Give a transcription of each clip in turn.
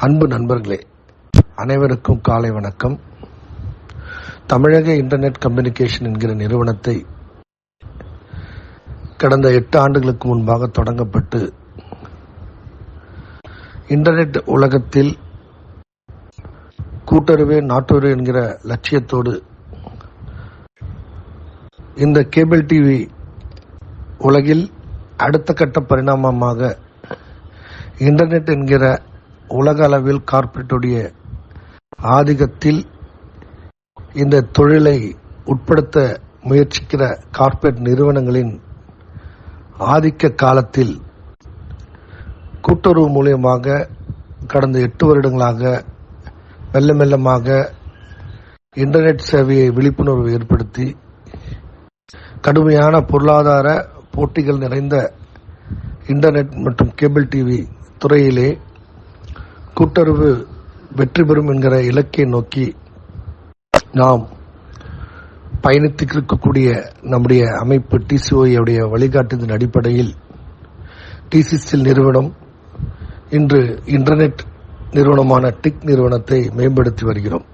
அன்பு நண்பர்களே, அனைவருக்கும் காலை வணக்கம். தமிழக இன்டர்நெட் கம்யூனிகேஷன் என்கிற நிறுவனத்தை கடந்த 8 ஆண்டுகளுக்கு முன்பாக தொடங்கப்பட்டு இன்டர்நெட் உலகத்தில் கூட்டுறவே நாட்டுறவு என்கிற லட்சியத்தோடு இந்த கேபிள் டிவி உலகில் அடுத்த கட்ட பரிணாமமாக இன்டர்நெட் என்கிற உலக அளவில் கார்ப்பரேட்டுடைய ஆதிக்கத்தில் இந்த தொழிலை உட்படுத்த முயற்சிக்கிற கார்ப்பரேட் நிறுவனங்களின் ஆதிக்க காலத்தில் கூட்டுறவு மூலமாக கடந்த 8 வருடங்களாக மெல்ல மெல்லமாக இன்டர்நெட் சேவையை விழிப்புணர்வு ஏற்படுத்தி கடுமையான பொருளாதார போட்டிகள் நிறைந்த இன்டர்நெட் மற்றும் கேபிள் டிவி துறையிலே கூட்டுறவு வெற்றி பெறும் என்கிற இலக்கை நோக்கி நாம் பயணித்திருக்கக்கூடிய நம்முடைய அமைப்பு டிசிஓடைய வழிகாட்டுதலின் அடிப்படையில் டிசிசிஎல் நிறுவனம் இன்று இன்டர்நெட் நிறுவனமான டிக் நிறுவனத்தை மேம்படுத்தி வருகிறோம்.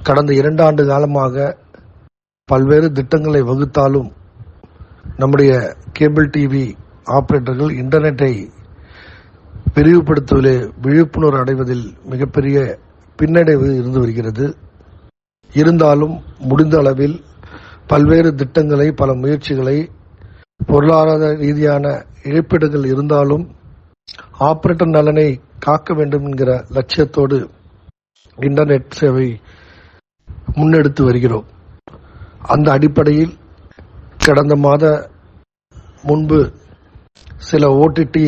கடந்த 2 ஆண்டு காலமாக பல்வேறு திட்டங்களை வகுத்தாலும் நம்முடைய கேபிள் டிவி ஆபரேட்டர்கள் இன்டர்நெட்டை விரிவுபடுத்துவதிலே விழிப்புணர்வு அடைவதில் மிகப்பெரிய பின்னடைவு இருந்து வருகிறது. இருந்தாலும் முடிந்த அளவில் பல்வேறு திட்டங்களை, பல முயற்சிகளை, பொருளாதார ரீதியான இழப்பீடுகள் இருந்தாலும் ஆபரேட்டர் நலனை காக்க வேண்டும் என்கிற லட்சியத்தோடு இன்டர்நெட் சேவை முன்னெடுத்து வருகிறோம். அந்த அடிப்படையில் கடந்த மாத முன்பு சில ஓடிடி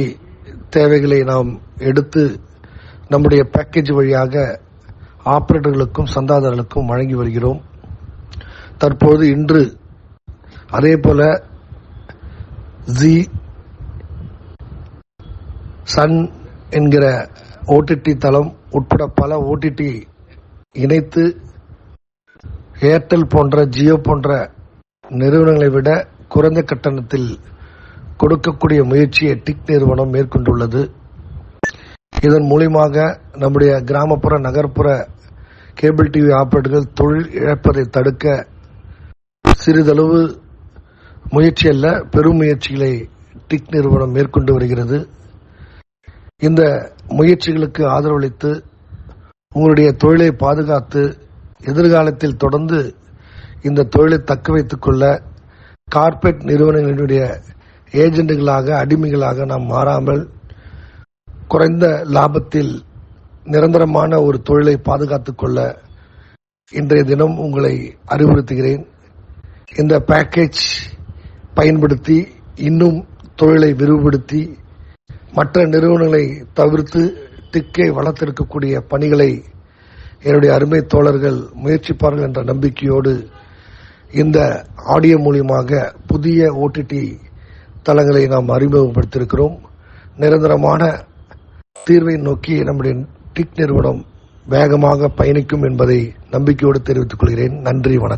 தேவைகளை நாம் எடுத்து நம்முடைய பேக்கேஜ் வழியாக ஆபரேட்டர்களுக்கும் சந்தாதாரர்களுக்கும் வழங்கி வருகிறோம். தற்போது இன்று அதேபோல ஜி சன் என்கிற ஓடிடி தளம் உட்பட பல ஓடிடி இணைத்து ஏர்டெல் போன்ற ஜியோ போன்ற நிறுவனங்களை விட குறைந்த கட்டணத்தில் கொடுக்கக்கூடிய முயற்சியை டிக் நிறுவனம் மேற்கொண்டுள்ளது. இதன் மூலமாக நம்முடைய கிராமப்புற நகர்ப்புற கேபிள் டிவி ஆபரேட்டர்கள் தொழில் இழப்பதை தடுக்க சிறிதளவு முயற்சி அல்ல, பெரும் முயற்சிகளை டிக் நிறுவனம் மேற்கொண்டு வருகிறது. இந்த முயற்சிகளுக்கு ஆதரவளித்து உங்களுடைய தொழிலை பாதுகாத்து எதிர்காலத்தில் தொடர்ந்து இந்த தொழிலை தக்க வைத்துக் கொள்ள கார்ப்பரேட் நிறுவனங்களுடைய ஏஜென்ட்டுகளாக, அடிமைகளாக நாம் மாறாமல் குறைந்த லாபத்தில் நிரந்தரமான ஒரு தொழிலை பாதுகாத்துக் கொள்ள இன்றைய தினம் உங்களை அறிவுறுத்துகிறேன். இந்த பேக்கேஜ் பயன்படுத்தி இன்னும் தொழிலை விரிவுபடுத்தி மற்ற நிறுவனங்களை தவிர்த்து டிக்கை வளர்த்திருக்கக்கூடிய பணிகளை என்னுடைய அருமை தோழர்கள் முயற்சிப்பார்கள் என்ற நம்பிக்கையோடு இந்த ஆடியோ மூலியமாக புதிய ஓடிடி தளங்களை நாம் அறிமுகப்படுத்தியிருக்கிறோம். நிரந்தரமான தீர்வை நோக்கி நம்முடைய டிக் நிறுவனம் வேகமாக பயணிக்கும் என்பதை நம்பிக்கையோடு தெரிவித்துக் கொள்கிறேன். நன்றி, வணக்கம்.